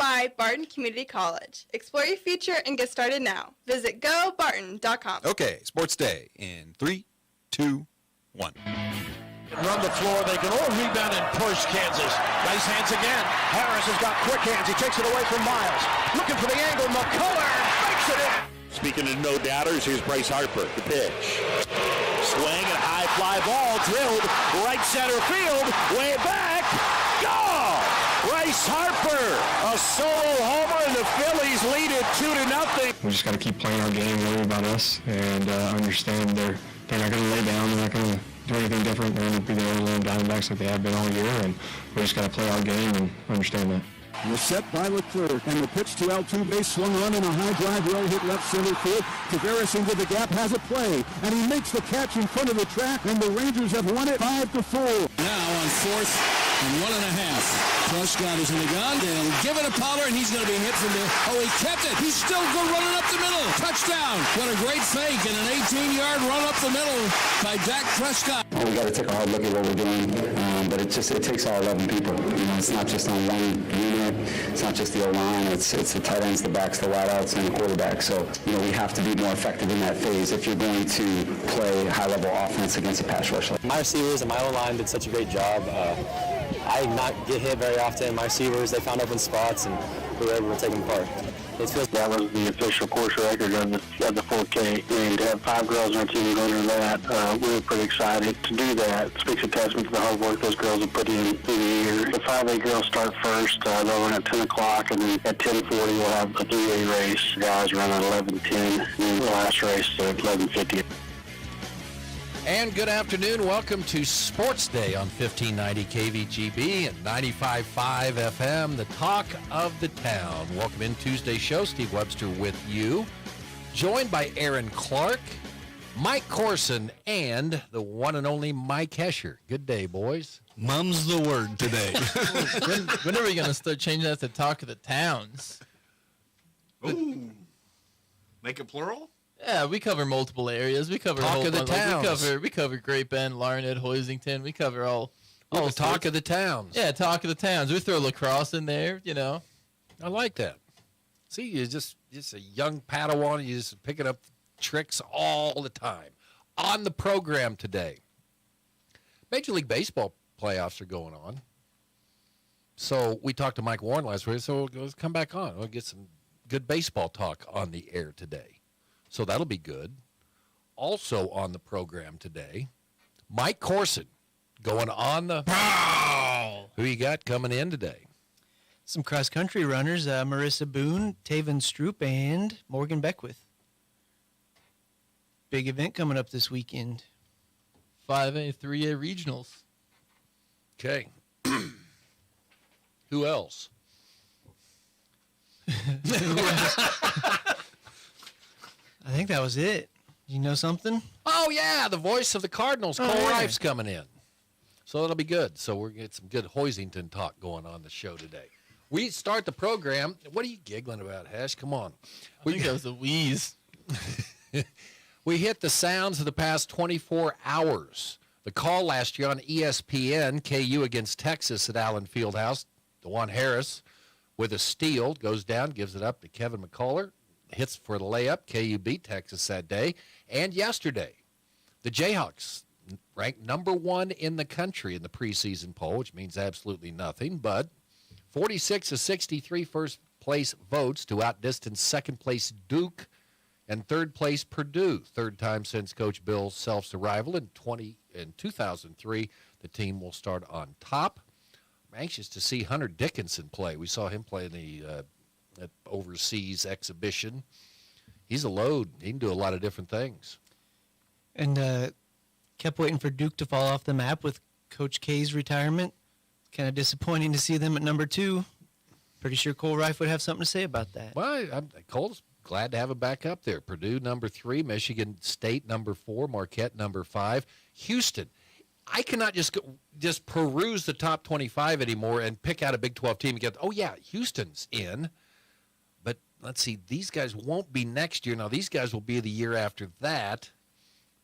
by Barton Community College. Explore your future and get started now. Visit gobarton.com. Okay, Sports Day in 3, 2, 1. Run the floor. They can all rebound and push Kansas. Nice hands again. Harris has got quick hands. He takes it away from Miles. Looking for the angle. McCullough makes it in. Speaking of no doubters, here's Bryce Harper. The pitch. Swing and high fly ball drilled right center field. Way back. Gone! Bryce Harper, a solo homer, and the Phillies lead it 2-0. We just got to keep playing our game, worry about us, and understand they're not going to lay down. They're not going to do anything different. They're going to be the Arizona Diamondbacks like they have been all year, and we just got to play our game and understand that. Was set by Leclerc, and the pitch to Altuve, swung on in a high drive, well hit left center field. Tavares into the gap, has a play, and he makes the catch in front of the track, and the Rangers have won it 5-4. Now on 4th and 1.5. Prescott is in the gun. They'll give it to Pollard, and he's going to be hit from there. Oh, he kept it. He's still good running up the middle. Touchdown. What a great fake and an 18-yard run up the middle by Dak Prescott. Well, we got to take a hard look at what we're doing, but it takes all 11 people. It's not just on one unit. It's not just the O-line. It's the tight ends, the backs, the wideouts, and the quarterback. So, we have to be more effective in that phase if you're going to play high-level offense against a pass rush. My receivers and my O-line did such a great job. I did not get hit very often. My receivers, they found open spots, and we were able to take them apart. That was the official course record of the 4K, and to have 5 girls on our team go under that, we were pretty excited to do that. It speaks a testament to the hard work those girls have put in through the year. The 5A girls start first. They'll run at 10 o'clock, and then at 10:40 we'll have a 3A race. The guys run at 11:10, and then the last race at 11:50. And good afternoon. Welcome to Sports Day on 1590 KVGB and 95.5 FM, the talk of the town. Welcome in Tuesday's show. Steve Webster with you. Joined by Aaron Clark, Mike Corson, and the one and only Mike Hesher. Good day, boys. Mum's the word today. when are we going to start changing that to talk of the towns? Ooh. Make it plural? Yeah, we cover multiple areas. We cover talk of the towns. We cover Great Bend, Larned, Hoisington. We cover all the talk of the towns. Yeah, talk of the towns. We throw lacrosse in there, I like that. See, you're just a young Padawan. You're just picking up tricks all the time. On the program today, Major League Baseball playoffs are going on. So we talked to Mike Warren last week, so let's come back on. We'll get some good baseball talk on the air today. So that'll be good. Also on the program today, Mike Corson going on the... Who you got coming in today? Some cross-country runners, Marissa Boone, Taven Stroop, and Morgan Beckwith. Big event coming up this weekend. 5A, 3A regionals. Okay. Who else? I think that was it. You know something? Oh, yeah, the voice of the Cardinals, Cole Reif's coming in. So that'll be good. So we're going to get some good Hoisington talk going on the show today. We start the program. What are you giggling about, Hesh? Come on. I think that was a wheeze. We hit the sounds of the past 24 hours. The call last year on ESPN, KU against Texas at Allen Fieldhouse. DeJuan Harris with a steal, goes down, gives it up to Kevin McCullough. Hits for the layup. KU beat Texas that day. And yesterday, the Jayhawks ranked number 1 in the country in the preseason poll, which means absolutely nothing, but 46 of 63 first-place votes to outdistance second-place Duke and third-place Purdue. Third time since Coach Bill's Self's arrival in 2003. The team will start on top. I'm anxious to see Hunter Dickinson play. We saw him play in the at overseas exhibition. He's a load. He can do a lot of different things. And kept waiting for Duke to fall off the map with Coach K's retirement. Kind of disappointing to see them at number 2. Pretty sure Cole Reif would have something to say about that. Well, Cole's glad to have him back up there. Purdue, number 3. Michigan State, number 4. Marquette, number 5. Houston. I cannot just peruse the top 25 anymore and pick out a Big 12 team and get, oh, yeah, Houston's in. But let's see, these guys won't be next year. Now, these guys will be the year after that.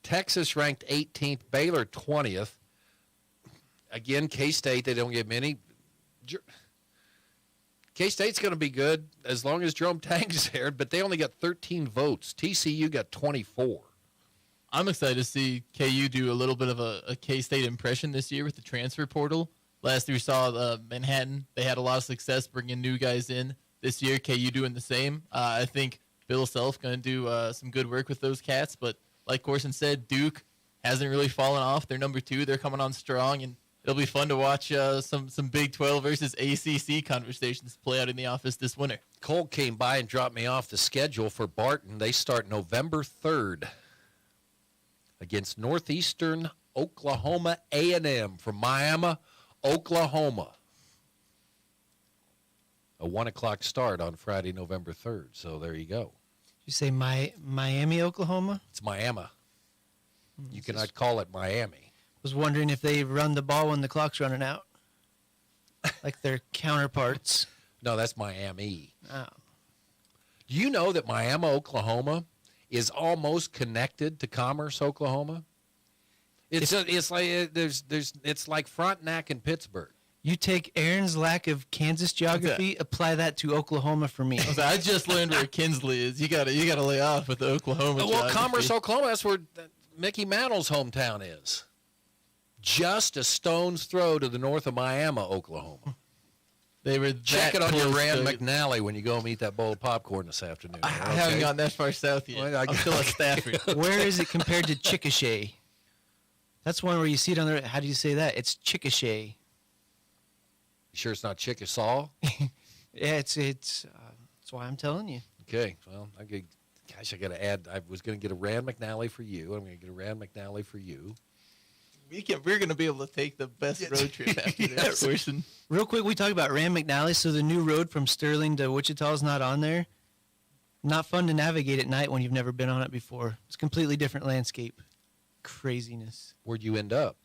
Texas ranked 18th, Baylor 20th. Again, K-State, they don't get many. K-State's going to be good as long as Jerome Tang's there, but they only got 13 votes. TCU got 24. I'm excited to see KU do a little bit of a K-State impression this year with the transfer portal. Last year we saw Manhattan. They had a lot of success bringing new guys in. This year, KU doing the same. I think Bill Self going to do some good work with those cats. But like Corson said, Duke hasn't really fallen off. They're number 2. They're coming on strong, and it'll be fun to watch some Big 12 versus ACC conversations play out in the office this winter. Cole came by and dropped me off the schedule for Barton. They start November 3rd against Northeastern Oklahoma A&M from Miami, Oklahoma. A 1 o'clock start on Friday, November 3rd. So there you go. You say Miami, Oklahoma? It's Miami. You cannot call it Miami. Was wondering if they run the ball when the clock's running out, like their counterparts. No, that's Miami. Oh. Do you know that Miami, Oklahoma, is almost connected to Commerce, Oklahoma? It's like Frontenac and Pittsburgh. You take Aaron's lack of Kansas geography, apply that to Oklahoma for me. I just learned where Kinsley is. You gotta lay off with the Oklahoma. Well, Commerce, Oklahoma, that's where Mickey Mantle's hometown is. Just a stone's throw to the north of Miami, Oklahoma. They were check it on your Rand McNally when you go and eat that bowl of popcorn this afternoon. I haven't gotten that far south yet. Well, I'm still at Stafford. Where is it compared to Chickasha? That's one where you see it on the. How do you say that? It's Chickasha. You sure it's not Chickasaw? Yeah, it's. That's why I'm telling you. Okay. Well, I got to add. I was going to get a Rand McNally for you. I'm going to get a Rand McNally for you. We're going to be able to take the best road trip after this portion. Real quick, we talk about Rand McNally. So the new road from Sterling to Wichita is not on there. Not fun to navigate at night when you've never been on it before. It's a completely different landscape. Craziness. Where'd you end up?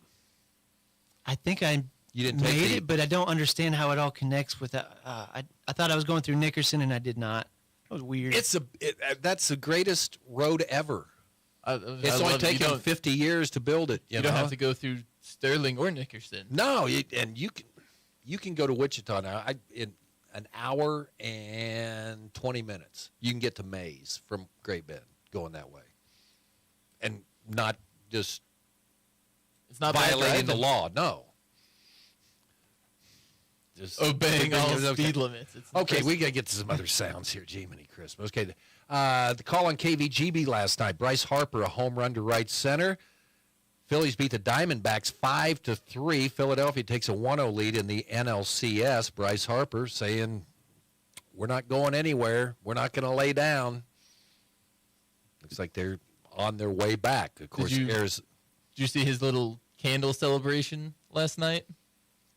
I think I made it, but I don't understand how it all connects with that. I thought I was going through Nickerson, and I did not. That was weird. That's the greatest road ever. It's only taken 50 years to build it. You don't have to go through Sterling or Nickerson. No, and you can go to Wichita now. In an hour and 20 minutes, you can get to Mays from Great Bend going that way, and not just violating the law. No, just obeying all speed limits. Okay, we got to get to some other sounds here. Jiminy Christmas. Okay, the call on KVGB last night. Bryce Harper, a home run to right center. Phillies beat the Diamondbacks 5-3. Philadelphia takes a 1-0 lead in the NLCS. Bryce Harper saying, we're not going anywhere. We're not going to lay down. Looks like they're on their way back. Of course, did you see his little candle celebration last night?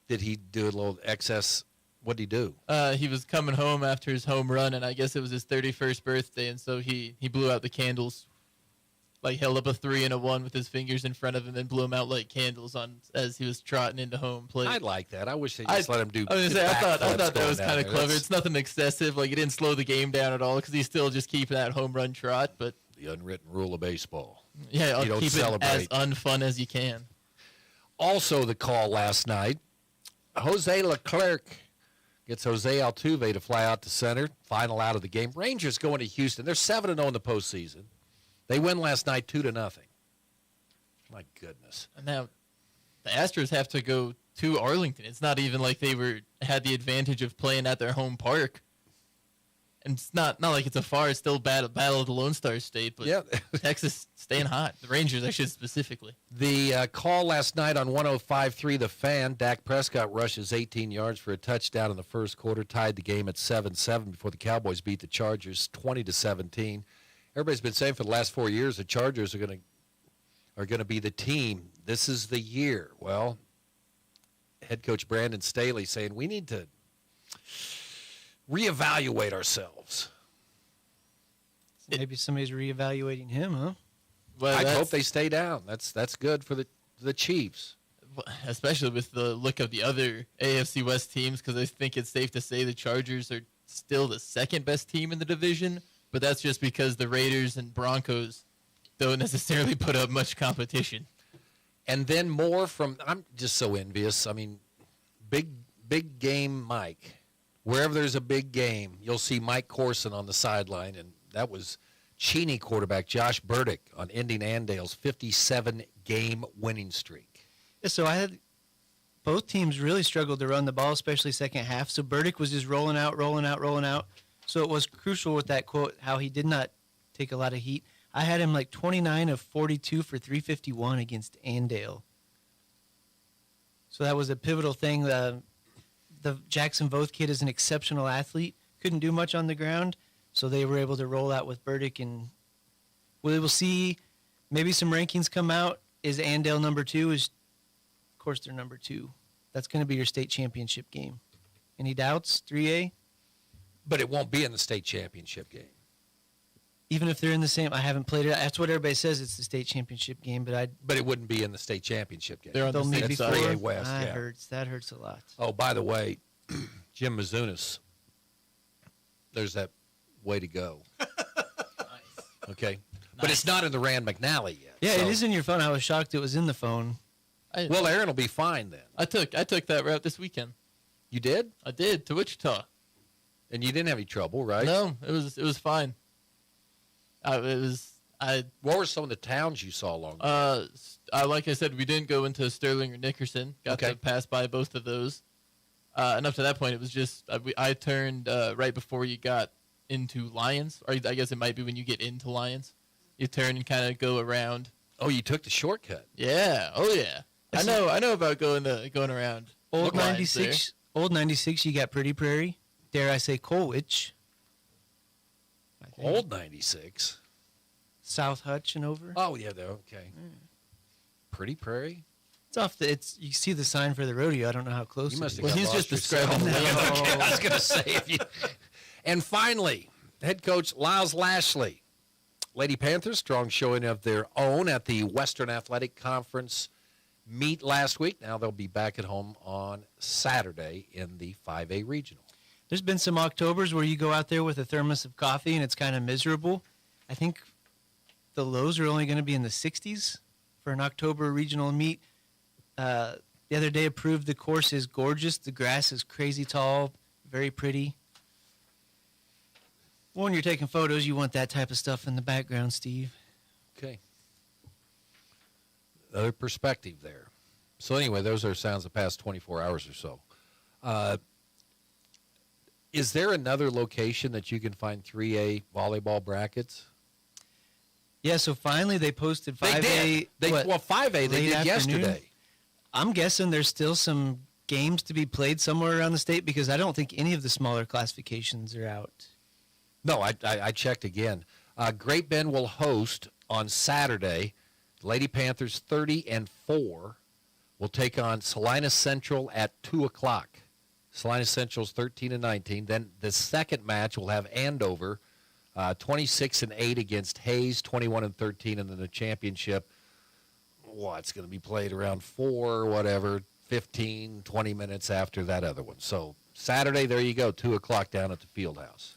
Did he do a little excess? What did he do? He was coming home after his home run, and I guess it was his 31st birthday, and so he blew out the candles, like held up a 3 and a 1 with his fingers in front of him and blew them out like candles as he was trotting into home plate. I like that. I wish they just let him do. I thought that was kind of clever. It's nothing excessive. Like, it didn't slow the game down at all because he's still just keeping that home run trot. But the unwritten rule of baseball. Yeah, you don't keep celebrate. it as unfun as you can. Also, the call last night, Jose Leclerc gets Jose Altuve to fly out to center. Final out of the game. Rangers going to Houston. They're 7-0 in the postseason. They win last night 2-0. My goodness. And now the Astros have to go to Arlington. It's not even like they had the advantage of playing at their home park. And it's not like it's it's still battle of the Lone Star State, but yeah. Texas staying hot. The Rangers, I should specifically. The call last night on 105.3 The Fan, Dak Prescott rushes 18 yards for a touchdown in the first quarter, tied the game at 7-7 before the Cowboys beat the Chargers 20-17. Everybody's been saying for the last 4 years the Chargers are going to be the team. This is the year. Well, head coach Brandon Staley saying we need to reevaluate ourselves. Maybe somebody's reevaluating him, huh? Well, I hope they stay down. That's good for the Chiefs. Especially with the look of the other AFC West teams, because I think it's safe to say the Chargers are still the second best team in the division, but that's just because the Raiders and Broncos don't necessarily put up much competition. And then more from, I'm just so envious. I mean, big game Mike Wherever there's a big game, you'll see Mike Corson on the sideline, and that was Cheney quarterback Josh Burdick on ending Andale's 57-game winning streak. Yeah, so I had both teams really struggled to run the ball, especially second half. So Burdick was just rolling out. So it was crucial with that quote how he did not take a lot of heat. I had him like 29 of 42 for 351 against Andale. So that was a pivotal thing. The Jackson Voth kid is an exceptional athlete. Couldn't do much on the ground, so they were able to roll out with Burdick. And we will see maybe some rankings come out. Is Andale number 2? Of course, they're number 2. That's going to be your state championship game. Any doubts? 3A? But it won't be in the state championship game. Even if they're in the same, I haven't played it. That's what everybody says. It's the state championship game, but it wouldn't be in the state championship game. They're on the they'll same meet side. before. 3A West. That hurts a lot. Oh, by the way, Jim Mizunas, there's that way to go. Okay. But it's not in the Rand McNally yet. Yeah, so- it is in your phone. I was shocked it was in the phone. Well, Aaron will be fine then. I took that route this weekend. You did? I did, to Wichita. And you didn't have any trouble, right? No, it was fine. What were some of the towns you saw along? Like I said, we didn't go into Sterling or Nickerson. Got to pass by both of those. And up to that point, it was just I turned right before you got into Lyons, or I guess it might be when you get into Lyons. You turn and kind of go around. Oh, you took the shortcut. Yeah. Oh, yeah. I know about going around. Old Lyons 96. Old 96. You got Pretty Prairie. Dare I say Colwich? Old 96. South Hutch and over. Oh yeah, they're okay. Pretty Prairie. It's off the. You see the sign for the rodeo. I don't know how close. You must have Well, got he's lost just yourself. describing Okay, I was going to say if you. And finally, head coach Lyles Lashley. Lady Panthers, strong showing of their own at the Western Athletic Conference meet last week. Now they'll be back at home on Saturday in the 5A Regional. There's been some Octobers where you go out there with a thermos of coffee and it's kind of miserable. I think the lows are only going to be in the 60s for an October regional meet. The other day approved the course is gorgeous. The grass is crazy tall, very pretty. When you're taking photos, you want that type of stuff in the background, Steve. Okay. Other perspective there. So anyway, those are sounds the past 24 hours or so. Is there another location that you can find 3A volleyball brackets? Yeah, so finally they posted 5A. 5A they late did afternoon? yesterday. I'm guessing there's still some games to be played somewhere around the state because I don't think any of the smaller classifications are out. No, I checked again. Great Bend will host on Saturday. Lady Panthers 30-4 will take on Salina Central at 2 o'clock. Salina Central's 13-19. Then the second match will have Andover 26-8 against Hayes, 21-13, and then the championship. It's going to be played around 4, whatever, 15, 20 minutes after that other one. So Saturday, there you go, 2 o'clock down at the field house.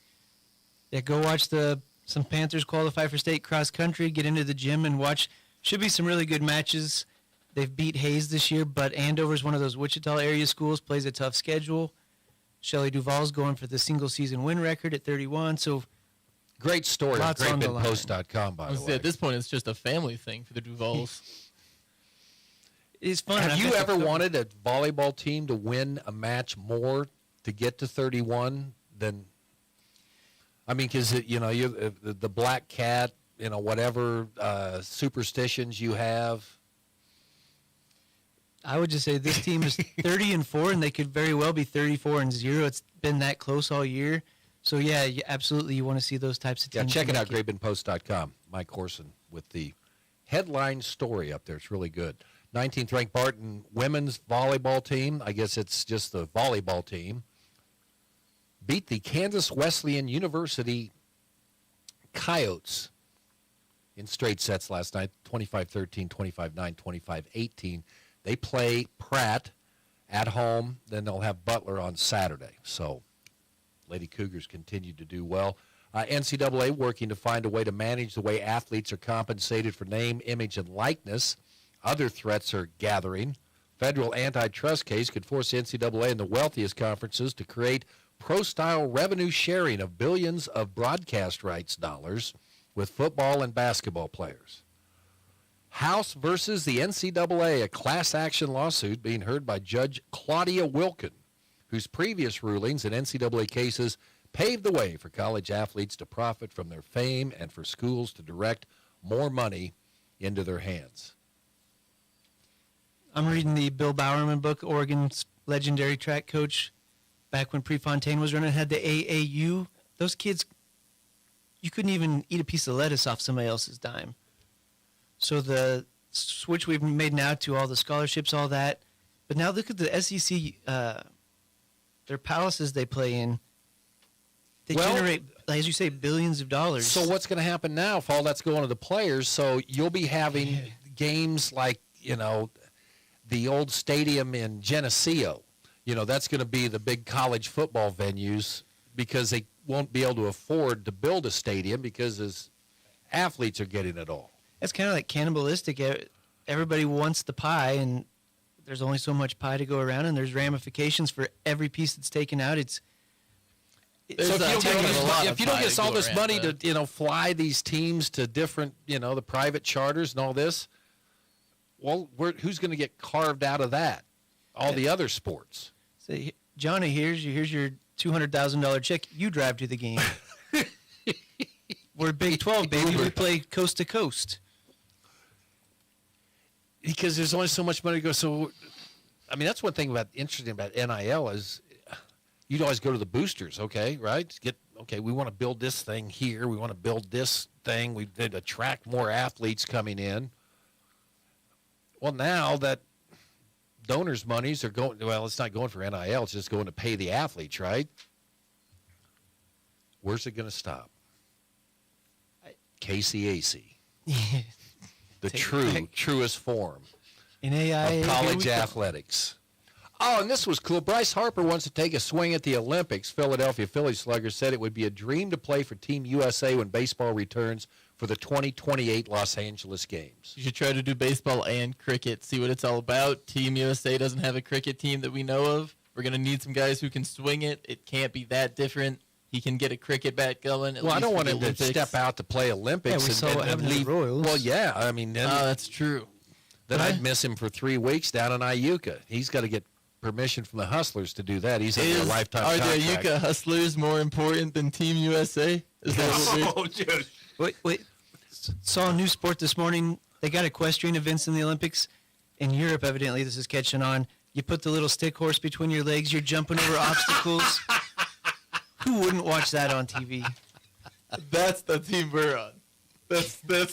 Yeah, go watch some Panthers qualify for state cross country, get into the gym and watch. Should be some really good matches. They've beat Hayes this year, but Andover's one of those Wichita area schools, plays a tough schedule. Shelley Duvall's going for the single season win record at 31. So great story on lots on the line. GreatBendPost.com, by the way. At this point, it's just a family thing for the Duvals. It's fun. Have I you bet ever the- wanted a volleyball team to win a match more to get to 31 than? I mean, because the black cat, whatever superstitions you have. I would just say this team is 30-4, and they could very well be 34-0. It's been that close all year. So, yeah, absolutely, you want to see those types of Yeah, teams. check it make out, GreatBendPost.com. Mike Corson with the headline story up there. It's really good. 19th ranked Barton women's volleyball team, I guess it's just the volleyball team, beat the Kansas Wesleyan University Coyotes in straight sets last night, 25-13, 25-9, 25-18. They play Pratt at home. Then they'll have Butler on Saturday. So Lady Cougars continue to do well. NCAA working to find a way to manage the way athletes are compensated for name, image, and likeness. Other threats are gathering. Federal antitrust case could force NCAA and the wealthiest conferences to create pro-style revenue sharing of billions of broadcast rights dollars with football and basketball players. House versus the NCAA, a class action lawsuit being heard by Judge Claudia Wilkin, whose previous rulings in NCAA cases paved the way for college athletes to profit from their fame and for schools to direct more money into their hands. I'm reading the Bill Bowerman book, Oregon's legendary track coach. Back when Prefontaine was running, had the AAU. Those kids, you couldn't even eat a piece of lettuce off somebody else's dime. So the switch we've made now to all the scholarships, all that. But now look at the SEC, their palaces they play in. They generate, as you say, billions of dollars. So what's going to happen now if all that's going to the players? So you'll be having games like, the old stadium in Geneseo. That's going to be the big college football venues because they won't be able to afford to build a stadium because as athletes are getting it all. It's kind of like cannibalistic. Everybody wants the pie, and there's only so much pie to go around, and there's ramifications for every piece that's taken out. So if you don't get all this money to fly these teams to different the private charters and all this, well, who's going to get carved out of that? All the other sports. Say, Johnny, here's your $200,000 check. You drive to the game. We're Big 12, baby. We play coast to coast. Because there's only so much money to go. So, that's one thing interesting about NIL is you'd always go to the boosters, okay, right? We want to build this thing here. We want to build this thing. We did attract more athletes coming in. Well, now that donors' monies are going, it's not going for NIL. It's just going to pay the athletes, right? Where's it going to stop? KCAC. The truest form of college athletics. Oh, and this was cool. Bryce Harper wants to take a swing at the Olympics. Philadelphia Phillies slugger said it would be a dream to play for Team USA when baseball returns for the 2028 Los Angeles Games. You should try to do baseball and cricket, see what it's all about. Team USA doesn't have a cricket team that we know of. We're going to need some guys who can swing it. It can't be that different. He can get a cricket bat going. Well, I don't want him to step out to play Olympics and leave. Well, yeah, that's true. Then I'd miss him for 3 weeks down in Iuka. He's got to get permission from the Hustlers to do that. He's in a lifetime contract. Are the Iuka Hustlers more important than Team USA? Is that what Wait. Saw a new sport this morning. They got equestrian events in the Olympics. In Europe, evidently, this is catching on. You put the little stick horse between your legs. You're jumping over obstacles. Who wouldn't watch that on TV? That's the team we're on. That's the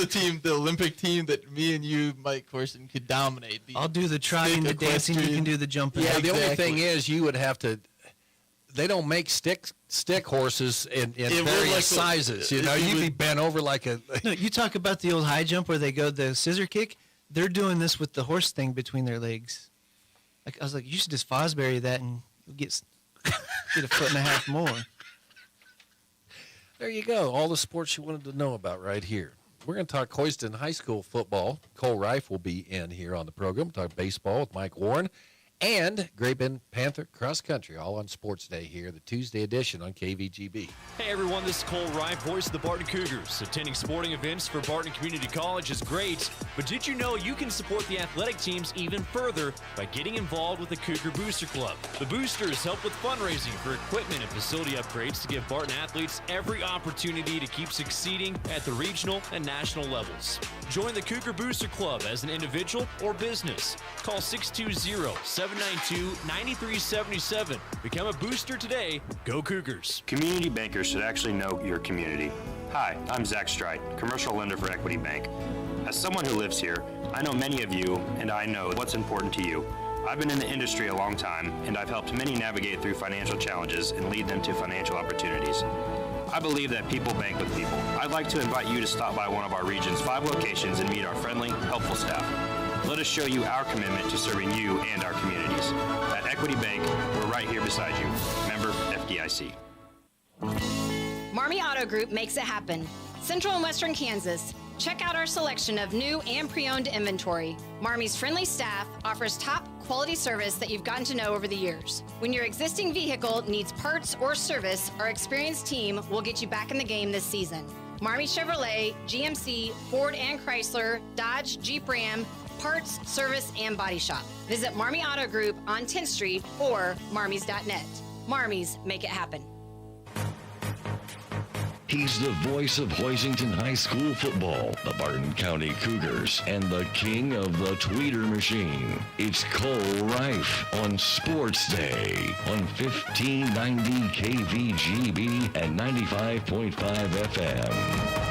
team, the Olympic team that me and you, Mike Corson, could dominate. I'll do the trotting, the dancing. You can do the jumping. Yeah, the only thing is you would have to. They don't make stick horses in various sizes. You'd be bent over like a. No, you talk about the old high jump where they go the scissor kick. They're doing this with the horse thing between their legs. I was like, you should just Fosbury that and get a foot and a half more. There you go. All the sports you wanted to know about right here. We're going to talk Houston High School football. Cole Reif will be in here on the program. We'll talk baseball with Mike Warren. And Great Bend Panther Cross Country, all on Sports Day here, the Tuesday edition on KVGB. Hey everyone, this is Cole Reif, voice of the Barton Cougars. Attending sporting events for Barton Community College is great, but did you know you can support the athletic teams even further by getting involved with the Cougar Booster Club? The Boosters help with fundraising for equipment and facility upgrades to give Barton athletes every opportunity to keep succeeding at the regional and national levels. Join the Cougar Booster Club as an individual or business. Call 620-792-9377. Become a booster today. Go Cougars. Community bankers should actually know your community. Hi, I'm Zach Strite, commercial lender for Equity Bank. As someone who lives here, I know many of you, and I know what's important to you. I've been in the industry a long time, and I've helped many navigate through financial challenges and lead them to financial opportunities. I believe that people bank with people. I'd like to invite you to stop by one of our region's 5 locations and meet our friendly, helpful staff. Let us show you our commitment to serving you and our communities. At Equity Bank, we're right here beside you. Member FDIC. Marmy Auto Group makes it happen. Central and Western Kansas. Check out our selection of new and pre-owned inventory. Marmy's friendly staff offers top quality service that you've gotten to know over the years. When your existing vehicle needs parts or service, our experienced team will get you back in the game this season. Marmy Chevrolet, GMC, Ford and Chrysler, Dodge, Jeep Ram, parts, service, and body shop. Visit Marmy Auto Group on 10th Street or marmys.net. Marmy's, make it happen. He's the voice of Hoisington High School football, the Barton County Cougars, and the king of the tweeter machine. It's Cole Reif on Sports Day on 1590 KVGB and 95.5 FM.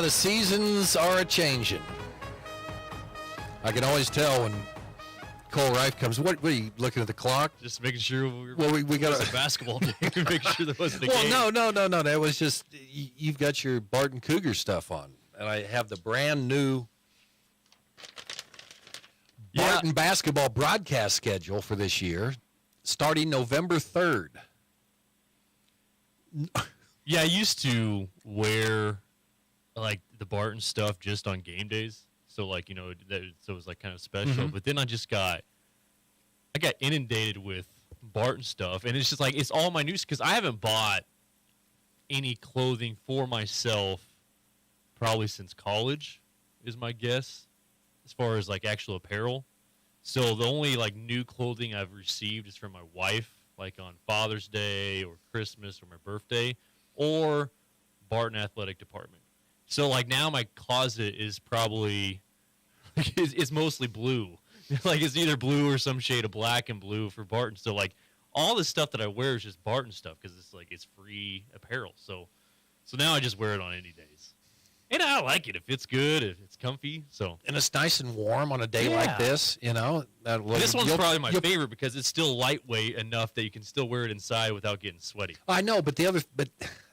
The seasons are a-changing. I can always tell when Cole Reif comes. What are you looking at the clock? Just making sure we got a basketball game. Make sure there wasn't a game. No. That was just you've got your Barton Cougar stuff on, and I have the brand new Barton basketball broadcast schedule for this year, starting November 3rd. Yeah, I used to wear like the Barton stuff just on game days. So like, so it was like kind of special. But then I got inundated with Barton stuff, and it's just like it's all my news because I haven't bought any clothing for myself probably since college, is my guess, as far as like actual apparel. So the only like new clothing I've received is from my wife, like on Father's Day or Christmas or my birthday, or Barton Athletic Department. So like now my closet is probably it's mostly blue. Like it's either blue or some shade of black and blue for Barton. So like all the stuff that I wear is just Barton stuff because it's free apparel. So now I just wear it on any days. And I like it if it's good, if it's comfy. So and it's nice and warm on a day like this, This one's probably my favorite because it's still lightweight enough that you can still wear it inside without getting sweaty. I know, but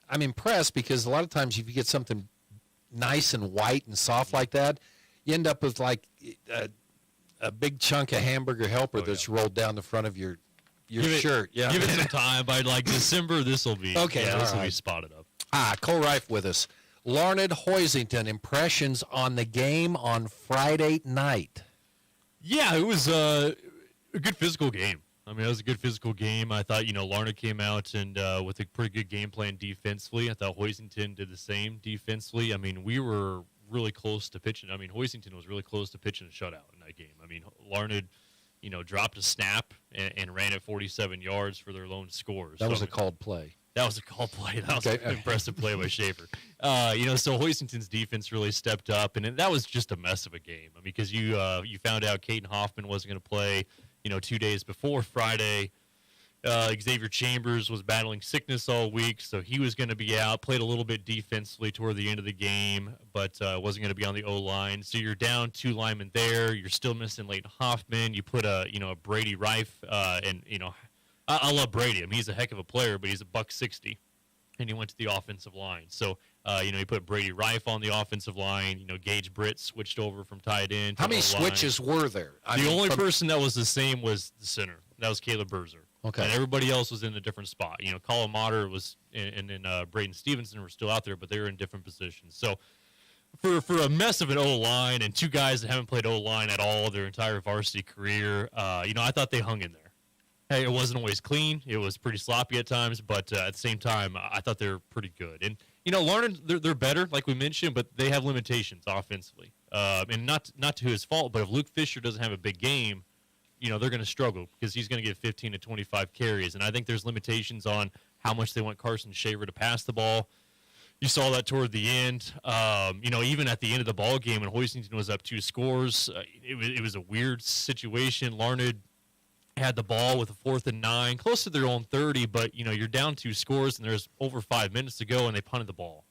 I'm impressed because a lot of times if you get something nice and white and soft like that, you end up with like a big chunk of hamburger helper that's rolled down the front of your shirt. Give it some time. By like December, this will be okay. This will be spotted up. Cole Reif with us. Larned Hoisington, impressions on the game on Friday night. Yeah, it was a good physical game. I mean, it was a good physical game. I thought, Larned came out and with a pretty good game plan defensively. I thought Hoisington did the same defensively. I mean, we were really close to pitching. I mean, Hoisington was really close to pitching a shutout in that game. I mean, Larned, dropped a snap and ran it 47 yards for their lone score. That was a called play. That was a called play. That was an impressive play by Schaefer. So Hoisington's defense really stepped up, and that was just a mess of a game. I mean, because you found out Caden Hoffman wasn't going to play, 2 days before Friday. Xavier Chambers was battling sickness all week, so he was going to be out. Played a little bit defensively toward the end of the game, but wasn't going to be on the O-line. So you're down 2 linemen there. You're still missing Leighton Hoffman. You put a Brady Reif, and I love Brady. I mean, he's a heck of a player, but he's a $160, and he went to the offensive line. So you put Brady Reif on the offensive line. Gage Britt switched over from tight end. How many switches were there? The only person that was the same was the center. That was Caleb Berzer. Okay. And everybody else was in a different spot. Colin Motter was, and then Braden Stevenson were still out there, but they were in different positions. So for a mess of an O-line and 2 guys that haven't played O-line at all their entire varsity career, I thought they hung in there. Hey, it wasn't always clean. It was pretty sloppy at times, but at the same time, I thought they were pretty good. And, Larned, they're better, like we mentioned, but they have limitations offensively. And not to his fault, but if Luke Fisher doesn't have a big game, they're going to struggle because he's going to get 15 to 25 carries. And I think there's limitations on how much they want Carson Shaver to pass the ball. You saw that toward the end. Even at the end of the ball game when Hoisington was up 2 scores, it was a weird situation. Larned had the ball with a 4th and 9, close to their own 30, but, you're down 2 scores and there's over 5 minutes to go and they punted the ball.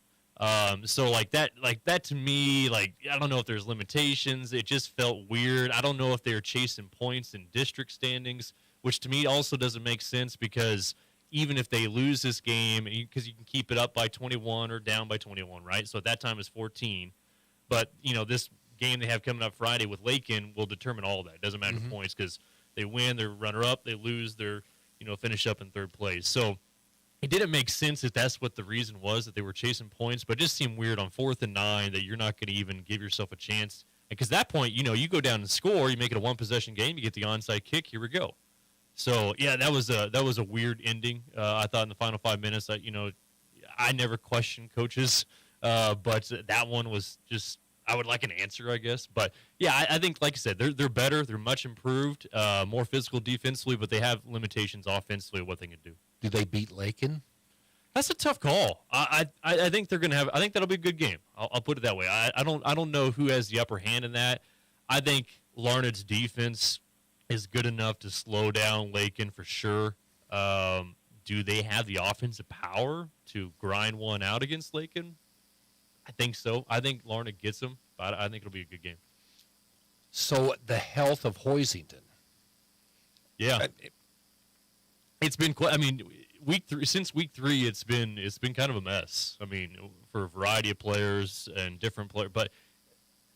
So like that to me, I don't know if there's limitations. It just felt weird. I don't know if they're chasing points in district standings, which to me also doesn't make sense because even if they lose this game, because you can keep it up by 21 or down by 21, right? So at that time it's 14. But, this game they have coming up Friday with Lakin will determine all of that. It doesn't matter points because they win, they're runner-up. They lose, they're, finish up in 3rd place. So it didn't make sense if that's what the reason was, that they were chasing points, but it just seemed weird on 4th and 9 that you're not going to even give yourself a chance. Because that point, you go down and score, you make it a one-possession game, you get the onside kick, here we go. So, yeah, that was a weird ending. I thought in the final 5 minutes, I never questioned coaches, but that one was just, I would like an answer, I guess. But, yeah, I think, like I said, they're better. They're much improved, more physical defensively, but they have limitations offensively of what they can do. Do they beat Lakin? That's a tough call. I think they're going to have – I think that'll be a good game. I'll put it that way. I don't know who has the upper hand in that. I think Larnett's defense is good enough to slow down Lakin for sure. Do they have the offensive power to grind one out against Lakin? I think so. I think Larnett gets them, but I think it'll be a good game. So the health of Hoisington. Yeah. It's been quite – I mean – since week 3, it's been kind of a mess. I mean, for a variety of players and different players. But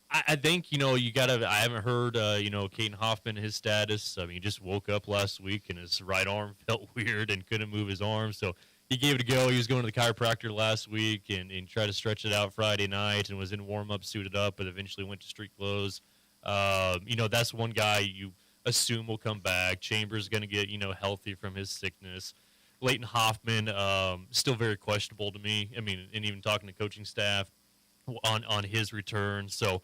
I think, you gotta. I haven't heard, Caden Hoffman, his status. I mean, he just woke up last week and his right arm felt weird and couldn't move his arm. So he gave it a go. He was going to the chiropractor last week and tried to stretch it out Friday night and was in warm up, suited up, but eventually went to street clothes. That's one guy you assume will come back. Chambers going to get, healthy from his sickness. Leighton Hoffman, still very questionable to me. I mean, and even talking to coaching staff on his return. So,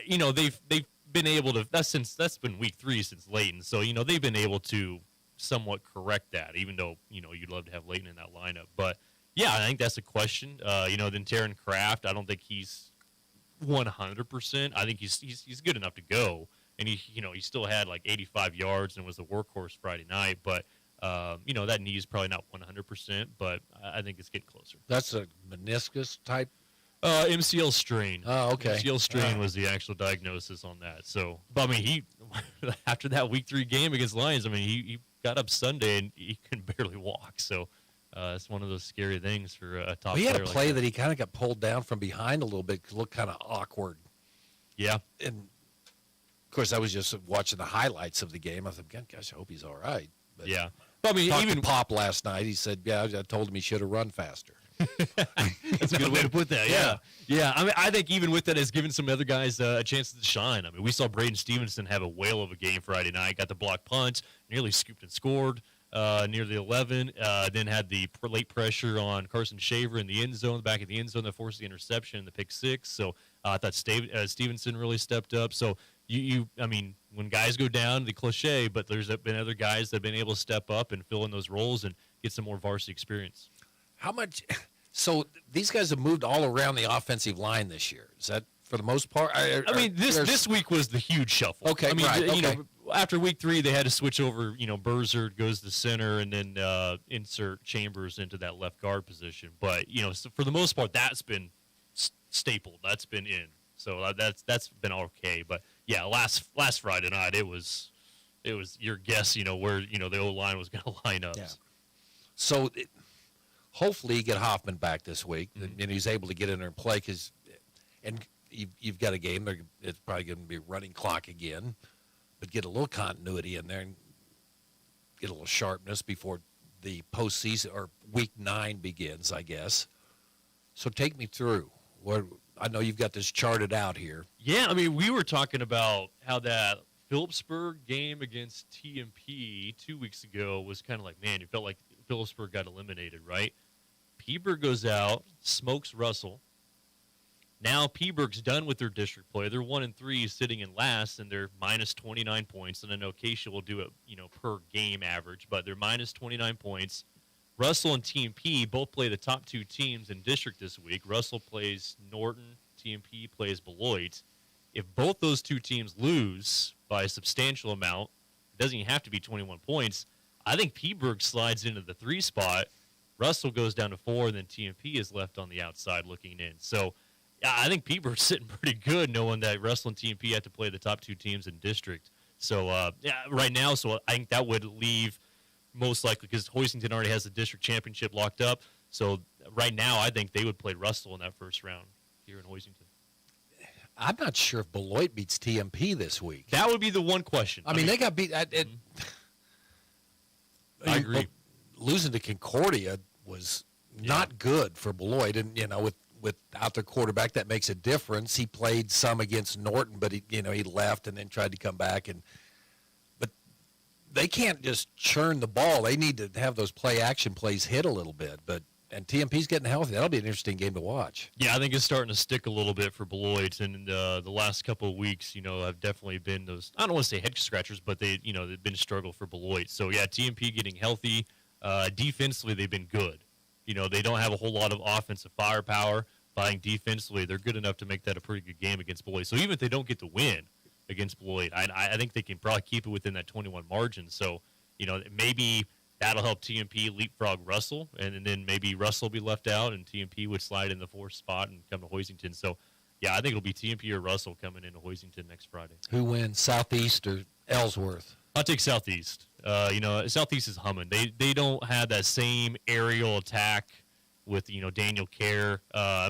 they've been able to. That's been week 3 since Leighton. So, they've been able to somewhat correct that. Even though you'd love to have Leighton in that lineup, but yeah, I think that's a question. Then Taryn Kraft, I don't think he's 100%. I think he's good enough to go, and he still had like 85 yards and was a workhorse Friday night, but. That knee is probably not 100%, but I think it's getting closer. That's a meniscus type? MCL strain. Oh, okay. MCL strain was the actual diagnosis on that. So, but I mean, he after that week 3 game against Lions, I mean, he got up Sunday and he can barely walk. So, it's one of those scary things for a top player. He had a play like that he kind of got pulled down from behind a little bit. It looked kind of awkward. Yeah. And, of course, I was just watching the highlights of the game. I thought, gosh, I hope he's all right. But yeah. But I mean, talked even to Pop last night, he said, I told him he should have run faster. That's a good way to put that. Yeah. I mean, I think even with that, has given some other guys a chance to shine. I mean, we saw Braden Stevenson have a whale of a game Friday night. Got the block punt, nearly scooped and scored near the 11. Then had the late pressure on Carson Shaver in the end zone, back at the end zone that forced the interception and the pick 6. So I thought Stevenson really stepped up. So I mean, when guys go down, the cliche, but there's been other guys that have been able to step up and fill in those roles and get some more varsity experience. How much? So these guys have moved all around the offensive line this year. Is that for the most part? I mean, this week was the huge shuffle. Okay, I mean, right, okay. After week 3, they had to switch over. Berzer goes to center and then insert Chambers into that left guard position. But so for the most part, that's been stapled. That's been in. So that's been okay. But yeah, last Friday night it was your guess, where the O-line was going to line up. Yeah. So hopefully you get Hoffman back this week, and he's able to get in there and play. And you've got a game. It's probably going to be running clock again, but get a little continuity in there and get a little sharpness before the postseason or week 9 begins, I guess. So take me through what. I know you've got this charted out here. Yeah, I mean, we were talking about how that Phillipsburg game against TMP 2 weeks ago was kind of like, man, you felt like Phillipsburg got eliminated, right? Peaburg goes out, smokes Russell. Now Peaburg's done with their district play. They're 1-3, sitting in last, and they're minus 29 points. And I know Acacia will do it, per game average, but they're minus 29 points. Russell and TMP both play the top 2 teams in district this week. Russell plays Norton. TMP plays Beloit. If both those 2 teams lose by a substantial amount, it doesn't even have to be 21 points. I think Peaburg slides into the 3 spot. Russell goes down to 4, and then TMP is left on the outside looking in. So I think Peaburg's sitting pretty good knowing that Russell and TMP have to play the top 2 teams in district. So right now, so I think that would leave – most likely because Hoisington already has the district championship locked up. So right now, I think they would play Russell in that first round here in Hoisington. I'm not sure if Beloit beats TMP this week. That would be the one question. I mean, they got beat. I agree. Losing to Concordia, was not good for Beloit. And, without their quarterback, that makes a difference. He played some against Norton, but he left and then tried to come back. But they can't just churn the ball. They need to have those play-action plays hit a little bit. And TMP's getting healthy. That'll be an interesting game to watch. Yeah, I think it's starting to stick a little bit for Beloit. And the last couple of weeks, have definitely been those, I don't want to say head scratchers, but they've been a struggle for Beloit. So, yeah, TMP getting healthy. Defensively, they've been good. They don't have a whole lot of offensive firepower. But I think defensively, they're good enough to make that a pretty good game against Beloit. So even if they don't get the win against Beloit, I think they can probably keep it within that 21 margin. So, maybe that'll help TMP leapfrog Russell, and then maybe Russell will be left out, and TMP would slide in the 4th spot and come to Hoisington. So, yeah, I think it'll be TMP or Russell coming into Hoisington next Friday. Who wins, Southeast or Ellsworth? I'll take Southeast. Southeast is humming. They don't have that same aerial attack with, Daniel Kerr.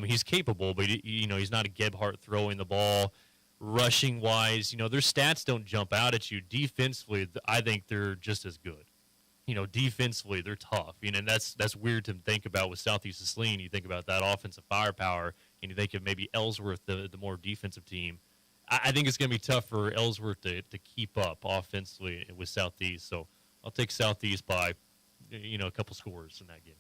He's capable, but, he's not a Gebhardt throwing the ball. Rushing-wise, their stats don't jump out at you. Defensively, I think they're just as good. Defensively, they're tough. And that's weird to think about with Southeast of Saline. You think about that offensive firepower, and you think of maybe Ellsworth, the more defensive team. I think it's going to be tough for Ellsworth to keep up offensively with Southeast. So I'll take Southeast by, a couple scores in that game.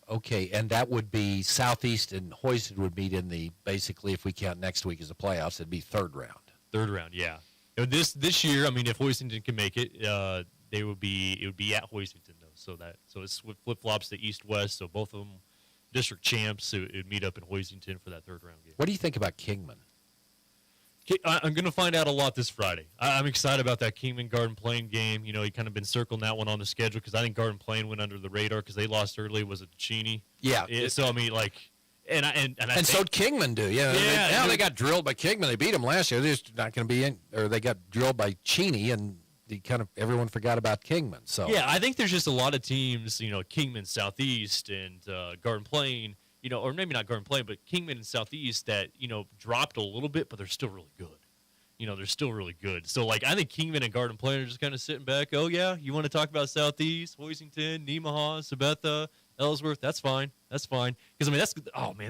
Okay, and that would be Southeast and Hoisted would meet in the, basically, if we count next week as the playoffs, it'd be third round. Third round, yeah. This year, if Hoisington can make it, it would be at Hoisington though. So it's flip flops to East-West. So both of them district champs. So it would meet up in Hoisington for that third round game. What do you think about Kingman? I'm going to find out a lot this Friday. I'm excited about that Kingman Garden Plain game. He kind of been circling that one on the schedule because I think Garden Plain went under the radar because they lost early. Was it Cheney? Yeah. So and so Kingman do. Yeah. They got drilled by Kingman. They beat them last year. They're just not going to be in, or they got drilled by Cheney, and everyone forgot about Kingman. So yeah, I think there's just a lot of teams. Kingman Southeast and Garden Plain. Or maybe not Garden Plain, but Kingman and Southeast that, dropped a little bit, but they're still really good. They're still really good. So, I think Kingman and Garden Plain are just kind of sitting back. Oh, yeah, you want to talk about Southeast, Hoisington, Nemaha, Sabetha, Ellsworth? That's fine. That's fine. Because,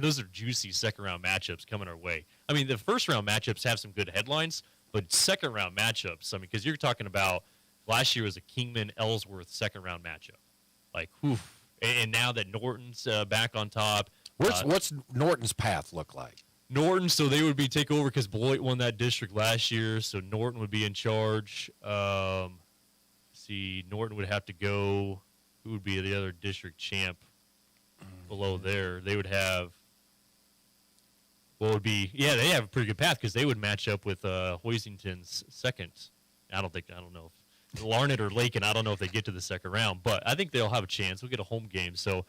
those are juicy second-round matchups coming our way. The first-round matchups have some good headlines, but second-round matchups, because you're talking about last year was a Kingman-Ellsworth second-round matchup. Oof. And now that Norton's back on top. What's Norton's path look like? Norton, so they would take over because Beloit won that district last year, so Norton would be in charge. Norton would have to go. Who would be the other district champ below there? They would have. They have a pretty good path because they would match up with Hoisington's second. I don't know if Larned or Lakin, I don't know if they get to the second round, but I think they'll have a chance. We'll get a home game, so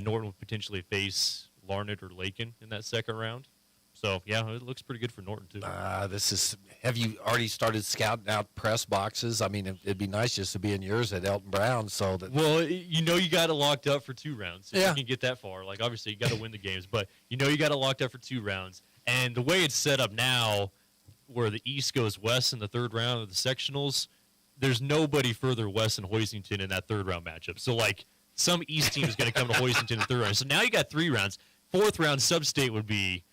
Norton will potentially face Larned or Lakin in that second round. So, yeah, it looks pretty good for Norton, too. Have you already started scouting out press boxes? It'd be nice just to be in yours at Elton Brown. Well, you got it locked up for 2 rounds. If you can get that far. Obviously, you got to win the games, but you got it locked up for 2 rounds. And the way it's set up now, where the East goes west in the third round of the sectionals, there's nobody further west than Hoisington in that third round matchup. So, some East team is going to come to Hoisington in the third round. So now you got 3 rounds. 4th round sub-state would be,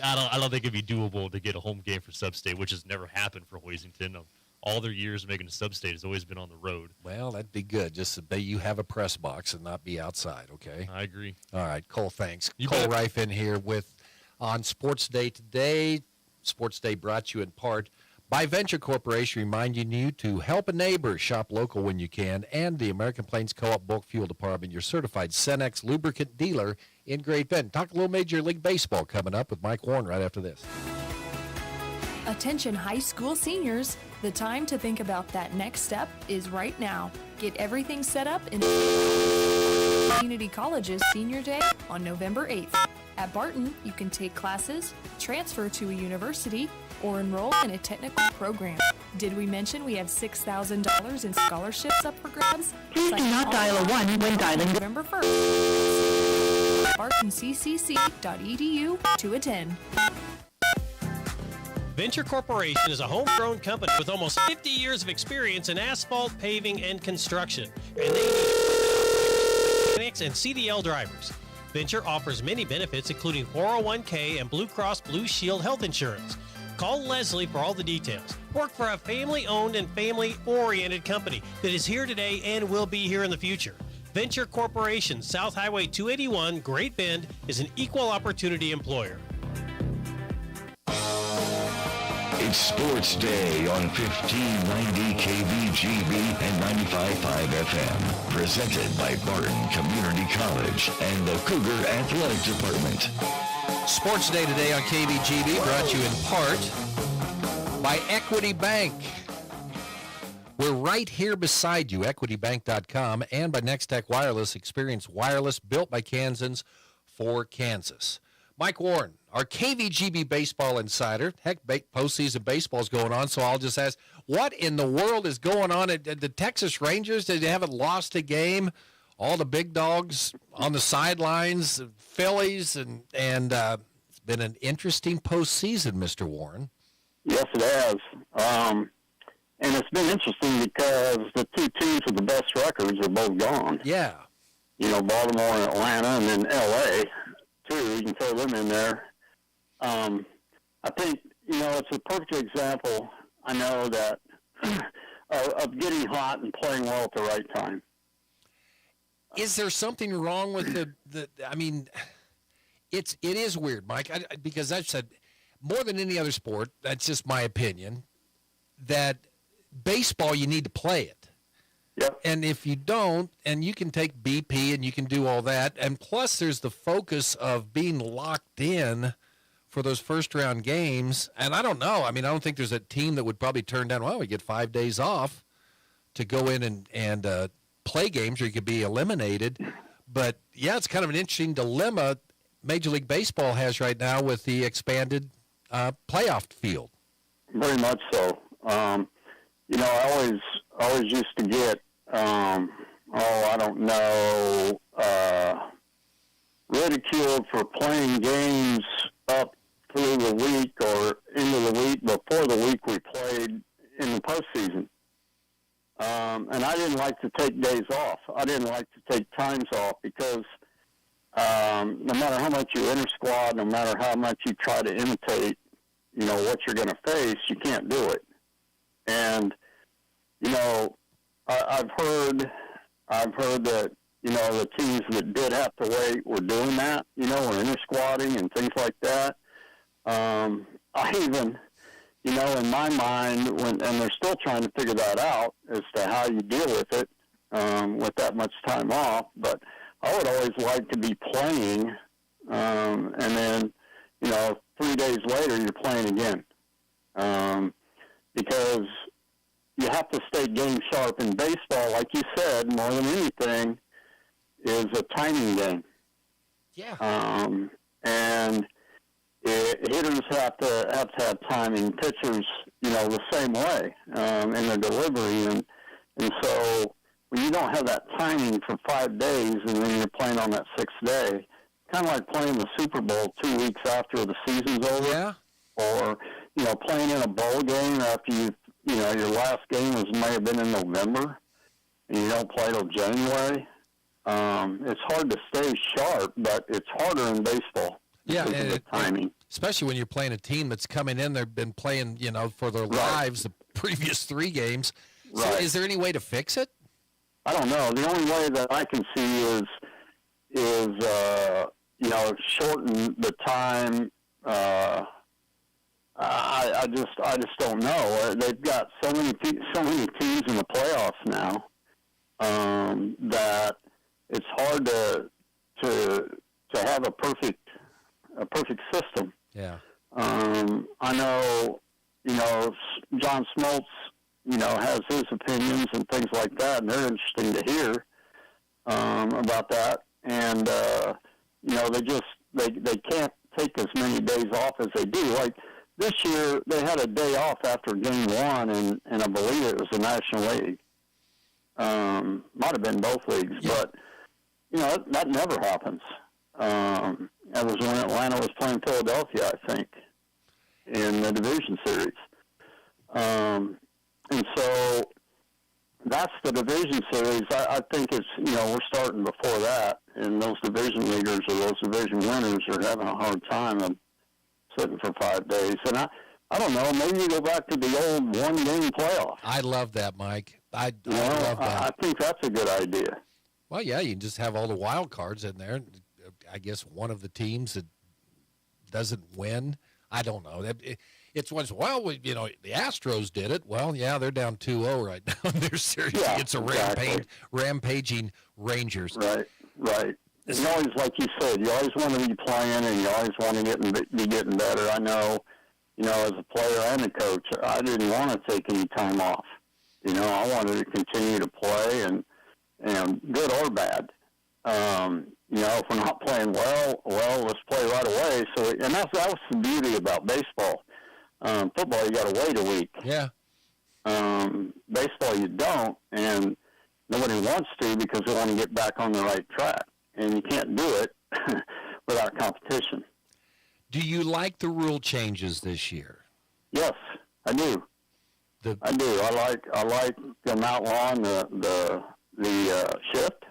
I don't think it'd be doable to get a home game for sub-state, which has never happened for Hoisington. All their years making a sub-state has always been on the road. Well, that'd be good. Just so you have a press box and not be outside, okay? I agree. All right, Cole, thanks. Cole Reif in here on Sports Day today. Sports Day brought to you in part by Venture Corporation, reminding you to help a neighbor, shop local when you can, and the American Plains Co-op Bulk Fuel Department, your certified Cenex lubricant dealer in Great Bend. Talk a little Major League Baseball coming up with Mike Warren right after this. Attention high school seniors, the time to think about that next step is right now. Get everything set up in Community College's Senior Day on November 8th. At Barton, you can take classes, transfer to a university, or enroll in a technical program. Did we mention we have $6,000 in scholarships up for grabs? Please do not dial a 1 when dialing November 1st. bartoncccc.edu to attend. Venture Corporation is a homegrown company with almost 50 years of experience in asphalt, paving, and construction. And they mechanics, and CDL drivers. Venture offers many benefits, including 401k and Blue Cross Blue Shield health insurance. Call Leslie for all the details. Work for a family-owned and family-oriented company that is here today and will be here in the future. Venture Corporation, South Highway 281, Great Bend, is an equal opportunity employer. It's Sports Day on 1590 KVGB and 95.5 FM. Presented by Barton Community College and the Cougar Athletic Department. Sports Day today on KVGB brought to you in part by Equity Bank. We're right here beside you, equitybank.com, and by Nextech Wireless. Experience wireless built by Kansans for Kansas. Mike Warren, our KVGB baseball insider. Heck, postseason baseball's going on, so I'll just ask, what in the world is going on at the Texas Rangers? They haven't lost a game. All the big dogs on the sidelines, Phillies, and it's been an interesting postseason, Mr. Warren. Yes, it has. And it's been interesting because the two teams with the best records are both gone. Yeah. You know, Baltimore and Atlanta, and then L.A., too. You can throw them in there. I think, you know, it's a perfect example, I know, that of getting hot and playing well at the right time. Is there something wrong with the I mean, it is weird, Mike, because I've said more than any other sport, that's just my opinion, that baseball, you need to play it. Yep. And if you don't, and you can take BP and you can do all that, and plus there's the focus of being locked in for those first-round games, and I don't know. I mean, I don't think there's a team that would probably turn down, well, we get 5 days off to go in and play games or you could be eliminated. But, yeah, it's kind of an interesting dilemma Major League Baseball has right now with the expanded playoff field. Very much so. You know, I always used to get, ridiculed for playing games up through the week or into the week before the week we played in the postseason. And I didn't like to take days off. I didn't like to take times off because no matter how much you inter-squad, no matter how much you try to imitate, you know, what you're going to face, you can't do it. And, you know, I've heard that, you know, the teams that did have to wait were doing that, you know, or inter-squadding and things like that. I even, you know, in my mind, and they're still trying to figure that out as to how you deal with it with that much time off. But I would always like to be playing, and then, you know, 3 days later you're playing again. Because you have to stay game sharp in baseball, like you said, more than anything, is a timing game. Yeah. And hitters have to have timing. Pitchers, you know, the same way in their delivery. And so when you don't have that timing for 5 days and then you're playing on that sixth day, kind of like playing the Super Bowl 2 weeks after the season's over. Yeah. Or, you know, playing in a bowl game after you know, your last game may have been in November and you don't play till January. It's hard to stay sharp, but it's harder in baseball. Yeah, because of the timing. Especially when you're playing a team that's coming in, they've been playing, you know, for their lives the previous 3 games. So Right. is there any way to fix it? I don't know. The only way that I can see is you know, shorten the time. I just don't know. They've got so many teams in the playoffs now that it's hard to have a perfect system. Yeah. I know, you know, John Smoltz, you know, has his opinions and things like that, and they're interesting to hear about that. And you know, they can't take as many days off as they do. Like this year, they had a day off after Game 1, and I believe it was the National League. Might have been both leagues, but you know that never happens. That was when Atlanta was playing Philadelphia, I think, in the division series. And so that's the division series. I think it's, you know, we're starting before that. and those division leaders or those division winners are having a hard time of sitting for 5 days. And I don't know, maybe you go back to the old one-game playoff. I love that, Mike. I You know, love that. I think that's a good idea. Well, yeah, you can just have all the wild cards in there. I guess one of the teams that doesn't win, I don't know. It's once, well, you know, the Astros did it. Well, yeah, they're down 2-0 right now. They're seriously, it's a rampaging Rangers. Right. And you always, like you said, you always want to be playing, and you always want to be getting better. I know, you know, as a player and a coach, I didn't want to take any time off. You know, I wanted to continue to play, and good or bad. You know, if we're not playing well, let's play right away. So, and that was the beauty about baseball. Football, you got to wait a week. Yeah. Baseball, you don't, and nobody wants to because they want to get back on the right track, and you can't do it without competition. Do you like the rule changes this year? Yes, I do. I do. I like them outlawing the shift.